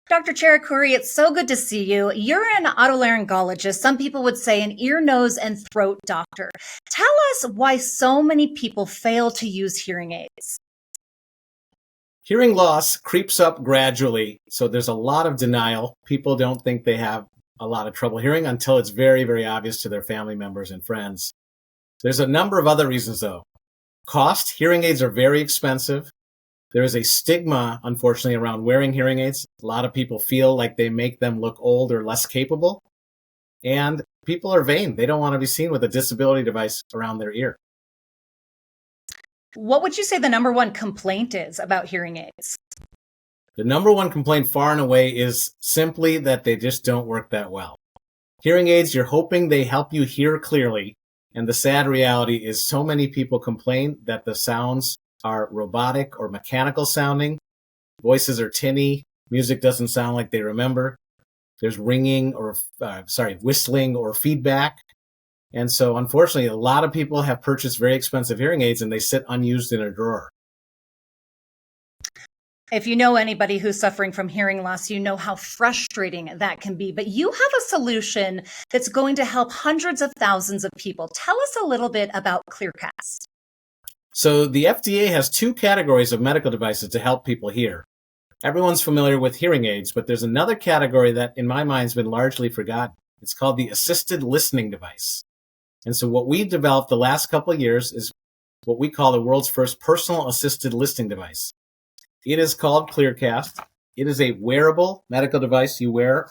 Dr. Cherukuri, it's so good to see you. You're an otolaryngologist. Some people would say an ear, nose, and throat doctor. Tell us why so many people fail to use hearing aids. Hearing loss creeps up gradually, so there's a lot of denial. People don't think they have a lot of trouble hearing until it's very, very obvious to their family members and friends. There's a number of other reasons, though. Cost. Hearing aids are very expensive. There is a stigma, unfortunately, around wearing hearing aids. A lot of people feel like they make them look old or less capable. And people are vain. They don't want to be seen with a disability device around their ear. What would you say the number one complaint is about hearing aids? The number one complaint far and away is simply that they just don't work that well. Hearing aids, you're hoping they help you hear clearly. And the sad reality is so many people complain that the sounds are robotic or mechanical sounding. Voices are tinny. Music doesn't sound like they remember. There's ringing or, whistling or feedback. And so, unfortunately, a lot of people have purchased very expensive hearing aids and they sit unused in a drawer. If you know anybody who's suffering from hearing loss, you know how frustrating that can be. But you have a solution that's going to help hundreds of thousands of people. Tell us a little bit about ClearCast. So the FDA has two categories of medical devices to help people hear. Everyone's familiar with hearing aids, but there's another category that, in my mind, has been largely forgotten. It's called the assisted listening device. And so what we developed the last couple of years is what we call the world's first personal assisted listening device. It is called ClearCast. It is a wearable medical device you wear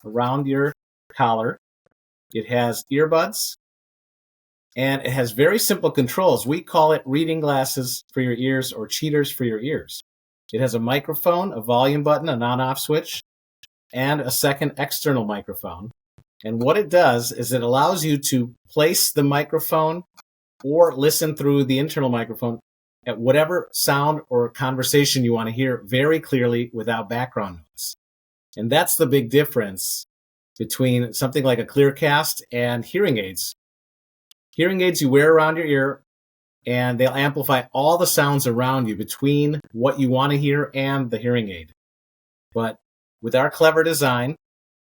around your collar. It has earbuds, and it has very simple controls. We call it reading glasses for your ears or cheaters for your ears. It has a microphone, a volume button, an on-off switch, and a second external microphone. And what it does is it allows you to place the microphone or listen through the internal microphone at whatever sound or conversation you want to hear very clearly without background noise. And that's the big difference between something like a ClearCast and hearing aids. Hearing aids you wear around your ear, and they'll amplify all the sounds around you between what you want to hear and the hearing aid. But with our clever design,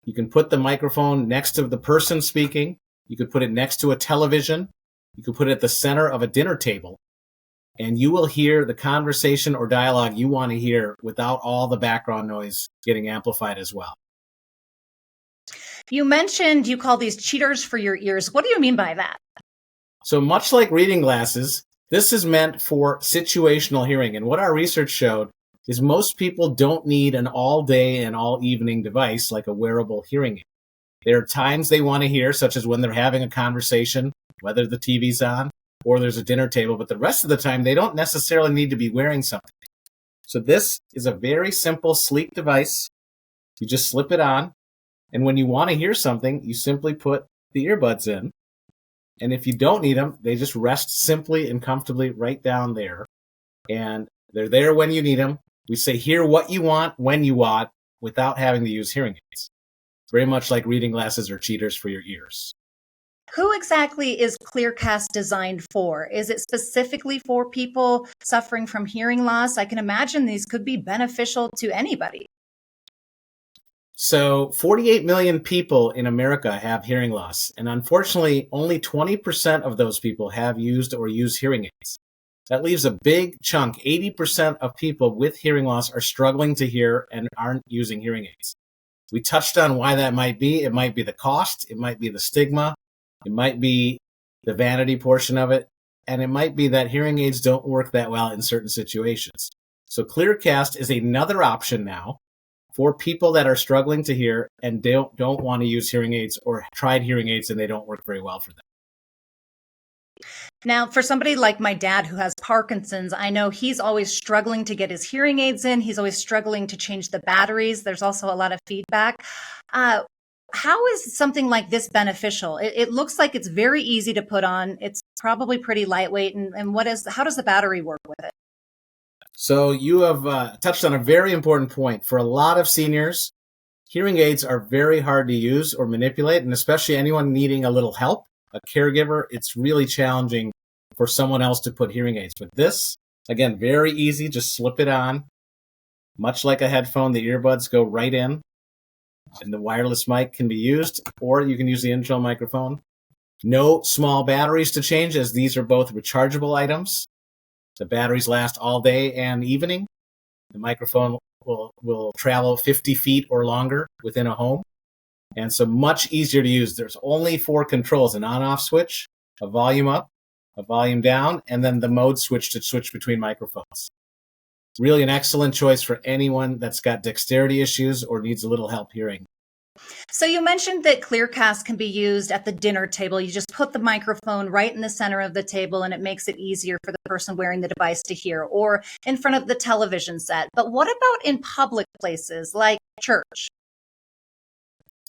you can put the microphone next to the person speaking. You could put it next to a television. You could put it at the center of a dinner table. And you will hear the conversation or dialogue you want to hear without all the background noise getting amplified as well. You mentioned you call these cheaters for your ears. What do you mean by that? So much like reading glasses, this is meant for situational hearing. And what our research showed is most people don't need an all-day and all-evening device like a wearable hearing aid. There are times they want to hear, such as when they're having a conversation, whether the TV's on or there's a dinner table, but the rest of the time they don't necessarily need to be wearing something. So this is a very simple, sleek device. You just slip it on, and when you want to hear something, you simply put the earbuds in. And if you don't need them, they just rest simply and comfortably right down there. And they're there when you need them. We say hear what you want, when you want, without having to use hearing aids. Very much like reading glasses or cheaters for your ears. Who exactly is ClearCast designed for? Is it specifically for people suffering from hearing loss? I can imagine these could be beneficial to anybody. So 48 million people in America have hearing loss, and unfortunately, only 20% of those people have used or use hearing aids. That leaves a big chunk. 80% of people with hearing loss are struggling to hear and aren't using hearing aids. We touched on why that might be. It might be the cost. It might be the stigma. It might be the vanity portion of it. And it might be that hearing aids don't work that well in certain situations. So ClearCast is another option now for people that are struggling to hear and don't want to use hearing aids or tried hearing aids and they don't work very well for them. Now, for somebody like my dad who has Parkinson's, I know he's always struggling to get his hearing aids in. He's always struggling to change the batteries. There's also a lot of feedback. How is something like this beneficial? It looks like it's very easy to put on. It's probably pretty lightweight. And how does the battery work with it? So you have touched on a very important point. For a lot of seniors, hearing aids are very hard to use or manipulate, and especially anyone needing a little help, a caregiver, it's really challenging for someone else to put hearing aids. But this, again, very easy. Just slip it on. Much like a headphone, the earbuds go right in, and the wireless mic can be used, or you can use the internal microphone. No small batteries to change, as these are both rechargeable items. The batteries last all day and evening. The microphone will travel 50 feet or longer within a home. And so much easier to use. There's only 4 controls: an on-off switch, a volume up, a volume down, and then the mode switch to switch between microphones. Really an excellent choice for anyone that's got dexterity issues or needs a little help hearing. So you mentioned that ClearCast can be used at the dinner table. You just put the microphone right in the center of the table and it makes it easier for the person wearing the device to hear, or in front of the television set. But what about in public places like church?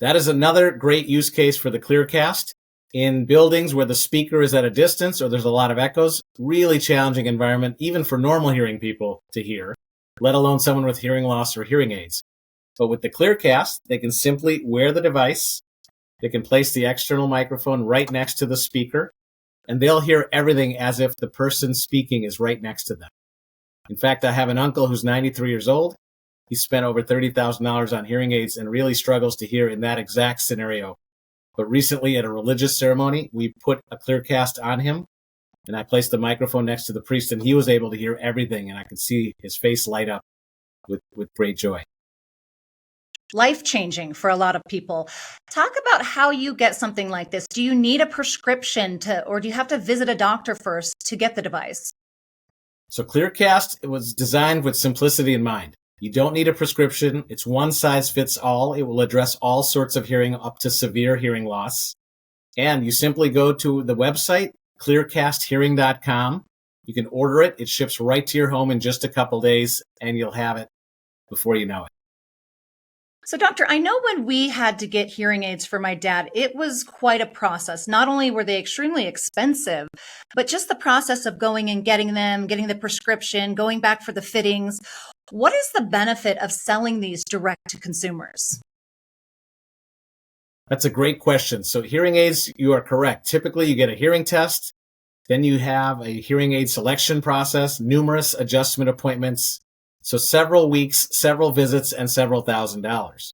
That is another great use case for the ClearCast. In buildings where the speaker is at a distance or there's a lot of echoes, really challenging environment, even for normal hearing people to hear, let alone someone with hearing loss or hearing aids. But with the ClearCast, they can simply wear the device, they can place the external microphone right next to the speaker, and they'll hear everything as if the person speaking is right next to them. In fact, I have an uncle who's 93 years old. He spent over $30,000 on hearing aids and really struggles to hear in that exact scenario. But recently at a religious ceremony, we put a ClearCast on him, and I placed the microphone next to the priest, and he was able to hear everything, and I could see his face light up with great joy. Life-changing for a lot of people. Talk about how you get something like this. Do you need a prescription or do you have to visit a doctor first to get the device? So ClearCast, it was designed with simplicity in mind. You don't need a prescription. It's one size fits all. It will address all sorts of hearing up to severe hearing loss. And you simply go to the website, clearcasthearing.com. You can order it. It ships right to your home in just a couple days, and you'll have it before you know it. So, doctor, I know when we had to get hearing aids for my dad, it was quite a process. Not only were they extremely expensive, but just the process of going and getting them, getting the prescription, going back for the fittings. What is the benefit of selling these direct to consumers? That's a great question. So hearing aids, you are correct. Typically, you get a hearing test, then you have a hearing aid selection process, numerous adjustment appointments. So several weeks, several visits, and several $1,000s.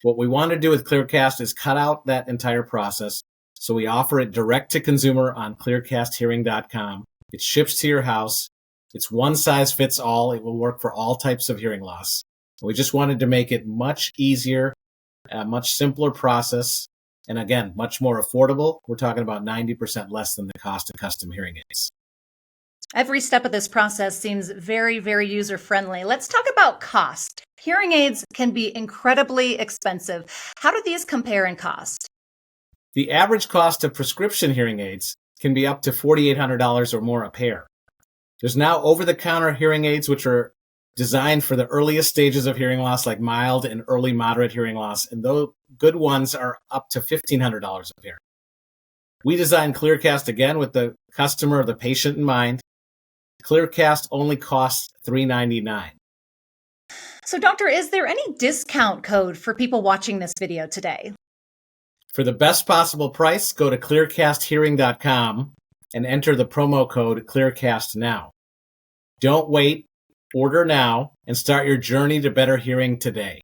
What we want to do with ClearCast is cut out that entire process. So we offer it direct to consumer on clearcasthearing.com. It ships to your house. It's one size fits all. It will work for all types of hearing loss. We just wanted to make it much easier, a much simpler process, and again, much more affordable. We're talking about 90% less than the cost of custom hearing aids. Every step of this process seems very, very user-friendly. Let's talk about cost. Hearing aids can be incredibly expensive. How do these compare in cost? The average cost of prescription hearing aids can be up to $4,800 or more a pair. There's now over-the-counter hearing aids which are designed for the earliest stages of hearing loss, like mild and early moderate hearing loss, and those good ones are up to $1,500 a pair. We designed ClearCast again with the customer or the patient in mind. ClearCast only costs $399. So, doctor, is there any discount code for people watching this video today? For the best possible price, go to clearcasthearing.com and enter the promo code ClearCast now. Don't wait. Order now and start your journey to better hearing today.